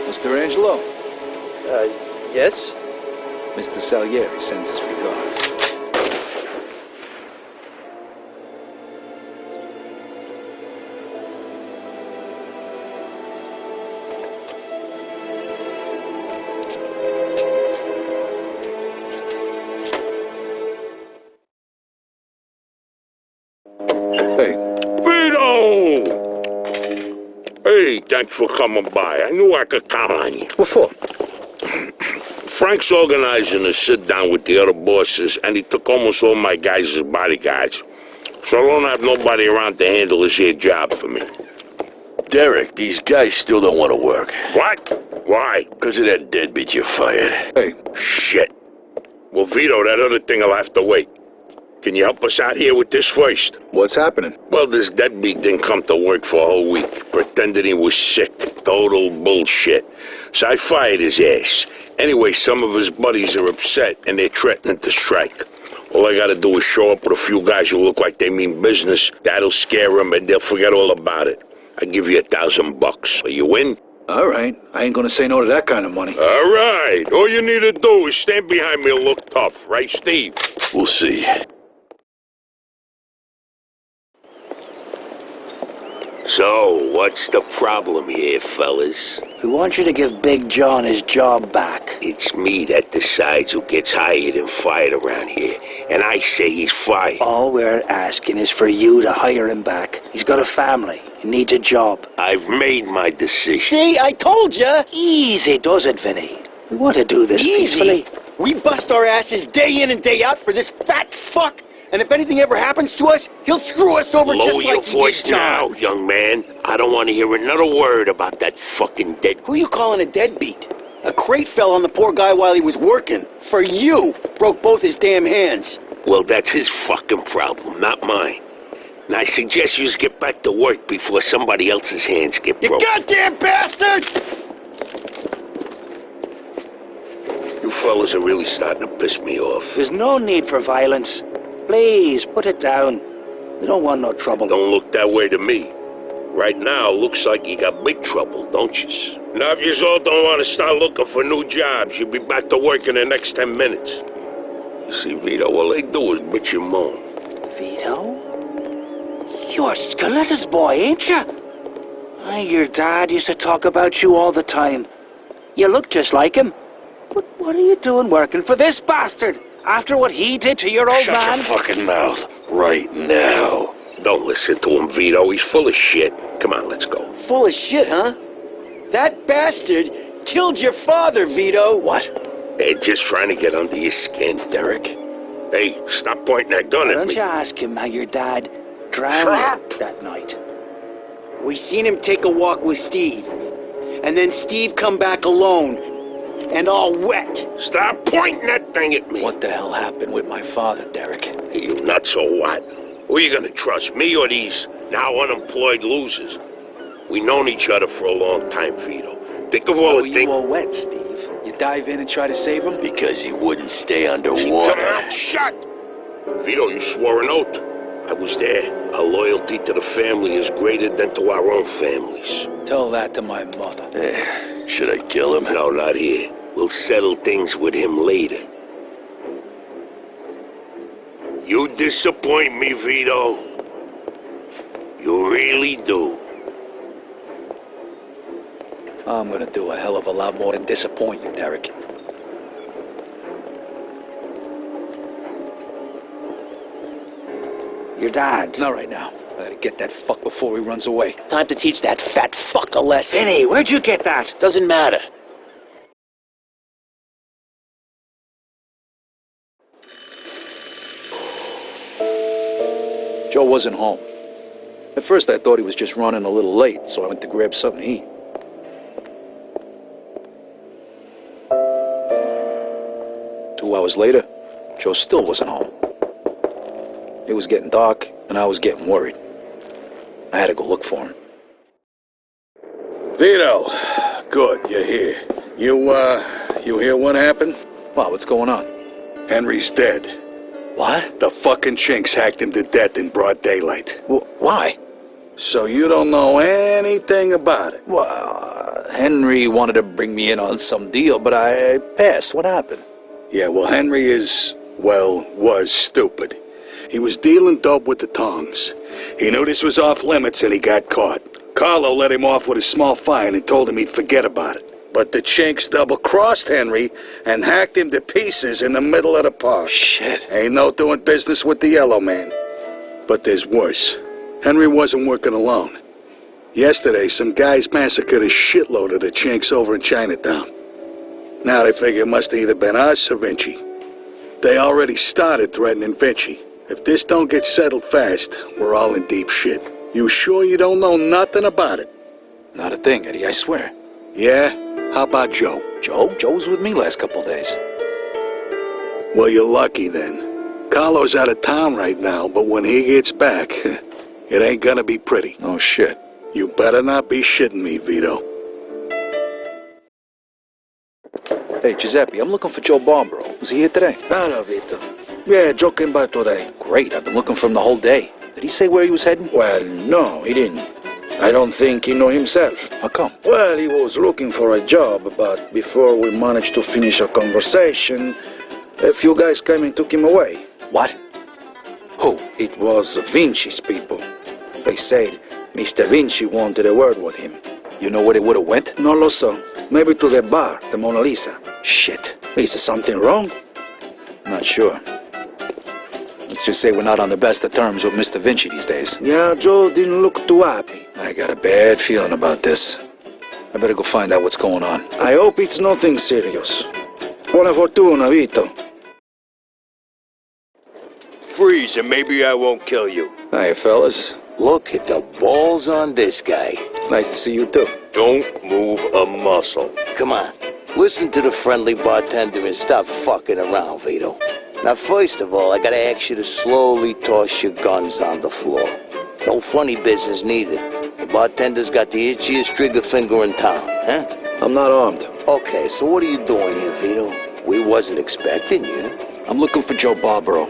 Mr. Angelo? Yes? Mr. Salieri sends his regards. Hey. Vito! Hey, thanks for coming by. I knew I could count on you. What for? Frank's organizing a sit-down with the other bosses, and he took almost all my guys as bodyguards. So I don't have nobody around to handle this here job for me. Derek, these guys still don't want to work. What? Why? Because of that deadbeat you fired. Hey. Shit. Well, Vito, that other thing will have to wait. Can you help us out here with this first? What's happening? Well, this deadbeat didn't come to work for a whole week. Pretended he was sick. Total bullshit. So I fired his ass. Anyway, some of his buddies are upset, and they're threatening to strike. All I gotta do is show up with a few guys who look like they mean business. That'll scare them, and they'll forget all about it. I give you $1,000. Are you in? All right. I ain't gonna say no to that kind of money. All right. All you need to do is stand behind me and look tough. Right, Steve? We'll see. So, what's the problem here, fellas? We want you to give Big John his job back. It's me that decides who gets hired and fired around here. And I say he's fired. All we're asking is for you to hire him back. He's got a family. He needs a job. I've made my decision. See, I told ya! Easy does it, Vinny. We want to do this peacefully. We bust our asses day in and day out for this fat fuck, and if anything ever happens to us, he'll screw us over just Lower like your voice he did John. now, young man. I don't want to hear another word about that fucking dead... Who you calling a deadbeat? A crate fell on the poor guy while he was working. For you. Broke both his damn hands. Well, that's his fucking problem, not mine. And I suggest you just get back to work before somebody else's hands get You broken. goddamn bastard! You fellas are really starting to piss me off. There's no need for violence. Please, put it down. We don't want no trouble. Don't look that way to me. Right now, looks like you got big trouble, don't you? Now, if you all don't want to start looking for new jobs, you'll be back to work in the next 10 minutes. You see, Vito, all they do is bitch and moan. Vito? You're Scoletta's boy, ain't you? Your dad used to talk about you all the time. You look just like him. But what are you doing working for this bastard? After what he did to your old man? Shut your fucking mouth right now. Don't listen to him, Vito. He's full of shit. Come on, let's go. Full of shit, huh? That bastard killed your father, Vito. What? They're just trying to get under your skin. Derek? Hey, stop pointing that gun Why at don't me. you ask him how your dad drowned that night? We seen him take a walk with Steve. And then Steve come back alone. And all wet. Stop pointing that thing at me. What the hell happened with my father, Derek? Hey, you nuts or what? Who are you going to trust, me or these now unemployed losers? We known each other for a long time, Vito. Think of all Why the were things... you all wet, Steve? You dive in and try to save him? Because he wouldn't stay Keep your underwater. mouth shut! Vito, you swore an oath. I was there. Our loyalty to the family is greater than to our own families. Tell that to my mother. Should I kill him? No, not here. We'll settle things with him later. You disappoint me, Vito. You really do. I'm gonna do a hell of a lot more than disappoint you, Derek. Your dad. Not right now. I gotta get that fuck before he runs away. Time to teach that fat fuck a lesson. Vinny, where'd you get that? Doesn't matter. Joe wasn't home. At first I thought he was just running a little late, so I went to grab something to eat. Two hours later, Joe still wasn't home. It was getting dark, and I was getting worried. I had to go look for him. Vito, good, you're here. You hear what happened? Wow, what's going on? Henry's dead. What? The fucking chinks hacked him to death in broad daylight. Why? So you don't know anything about it? Well, Henry wanted to bring me in on some deal, but I passed. What happened? Yeah, well, Henry was stupid. He was dealing dope with the tongs. He knew this was off limits and he got caught. Carlo let him off with a small fine and told him he'd forget about it. But the chinks double-crossed Henry and hacked him to pieces in the middle of the park. Shit. Ain't no doing business with the yellow man. But there's worse. Henry wasn't working alone. Yesterday, some guys massacred a shitload of the chinks over in Chinatown. Now they figure it must have either been us or Vinci. They already started threatening Vinci. If this don't get settled fast, we're all in deep shit. You sure you don't know nothing about it? Not a thing, Eddie, I swear. Yeah? How about Joe? Joe? Joe was with me last couple days. Well, you're lucky then. Carlo's out of town right now, but when he gets back, it ain't gonna be pretty. Oh, shit. You better not be shitting me, Vito. Hey, Giuseppe, I'm looking for Joe Barbaro. Was he here today? Hello, Vito. Yeah, Joe came by today. Great, I've been looking for him the whole day. Did he say where he was heading? Well, no, he didn't. I don't think he knew himself. How come? Well, he was looking for a job, but before we managed to finish our conversation, a few guys came and took him away. What? Who? It was Vinci's people. They said Mr. Vinci wanted a word with him. You know where they would have went? No lo so. Maybe to the bar, the Mona Lisa. Shit. Is there something wrong? Not sure. Let's just say we're not on the best of terms with Mr. Vinci these days. Yeah, Joe didn't look too happy. I got a bad feeling about this. I better go find out what's going on. I hope it's nothing serious. Buona fortuna, Vito. Freeze, and maybe I won't kill you. Hiya, fellas. Look at the balls on this guy. Nice to see you, too. Don't move a muscle. Come on. Listen to the friendly bartender and stop fucking around, Vito. Now, first of all, I gotta ask you to slowly toss your guns on the floor. No funny business, neither. The bartender's got the itchiest trigger finger in town, huh? I'm not armed. Okay, so what are you doing here, Vito? We wasn't expecting you. I'm looking for Joe Barbaro.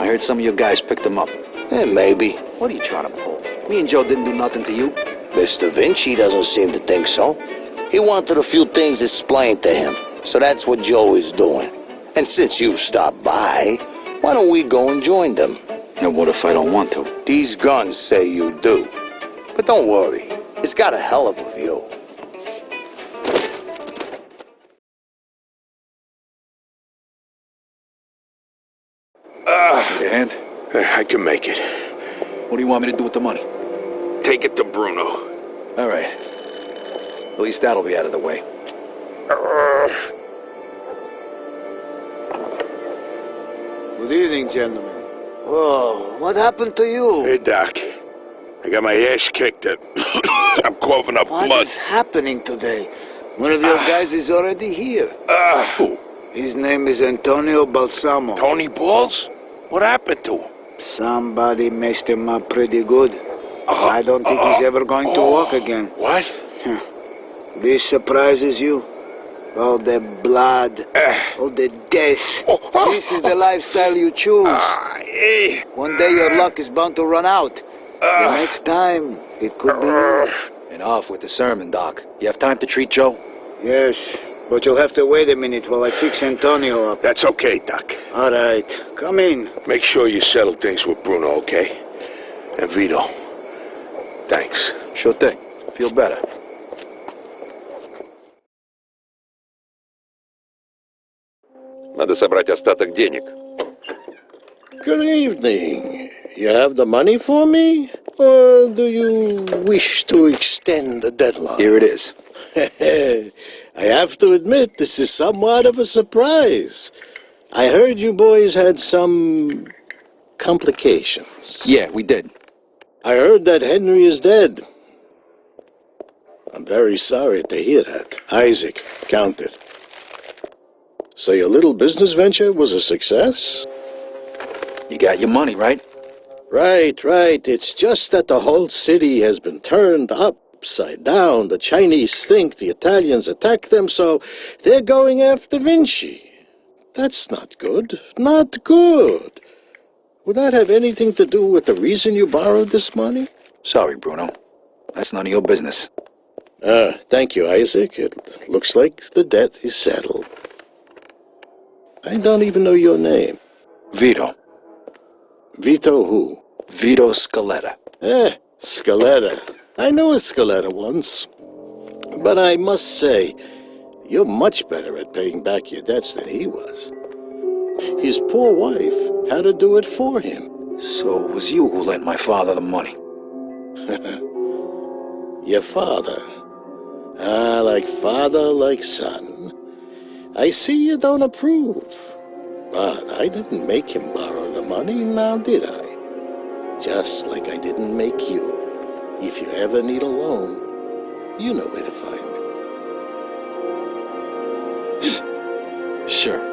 I heard some of your guys picked him up. Maybe. What are you trying to pull? Me and Joe didn't do nothing to you. Mr. Vinci doesn't seem to think so. He wanted a few things explained to him, so that's what Joe is doing. And since you stopped by, why don't we go and join them? And what if I don't want to? These guns say you do. But don't worry, it's got a hell of a view. Your hand? I can make it. What do you want me to do with the money? Take it to Bruno. All right. At least that'll be out of the way. Good evening, gentlemen. Whoa, what happened to you? Hey, Doc. I got my ass kicked. I'm coughing up What blood. is happening today? One of your guys is already here. Who? His name is Antonio Balsamo. Tony Balls? What happened to him? Somebody messed him up pretty good. I don't think he's ever going to walk again. What? This surprises you? All the blood, all the death. This is the lifestyle you choose. One day your luck is bound to run out. The next time, it could be you. Enough with the sermon, Doc. You have time to treat Joe? Yes, but you'll have to wait a minute while I fix Antonio up. That's okay, Doc. All right, come in. Make sure you settle things with Bruno, okay? And Vito. Thanks. Sure thing. Feel better. Надо собрать остаток денег. Good evening. You have the money for me? Or do you wish to extend the deadline? Here it is. I have to admit, this is somewhat of a surprise. I heard you boys had some complications. Yeah, we did. I heard that Henry is dead. I'm very sorry to hear that. Isaac, count it. So your little business venture was a success? You got your money, right? Right. It's just that the whole city has been turned upside down. The Chinese think the Italians attacked them, so they're going after Vinci. That's not good. Not good. Would that have anything to do with the reason you borrowed this money? Sorry, Bruno. That's none of your business. Thank you, Isaac. It looks like the debt is settled. I don't even know your name. Vito. Vito who? Vito Scaletta. Scaletta. I knew a Scaletta once. But I must say, you're much better at paying back your debts than he was. His poor wife had to do it for him. So it was you who lent my father the money. Your father. Like father, like son. I see you don't approve. But I didn't make him borrow the money, now did I? Just like I didn't make you. If you ever need a loan, you know where to find me. Sure.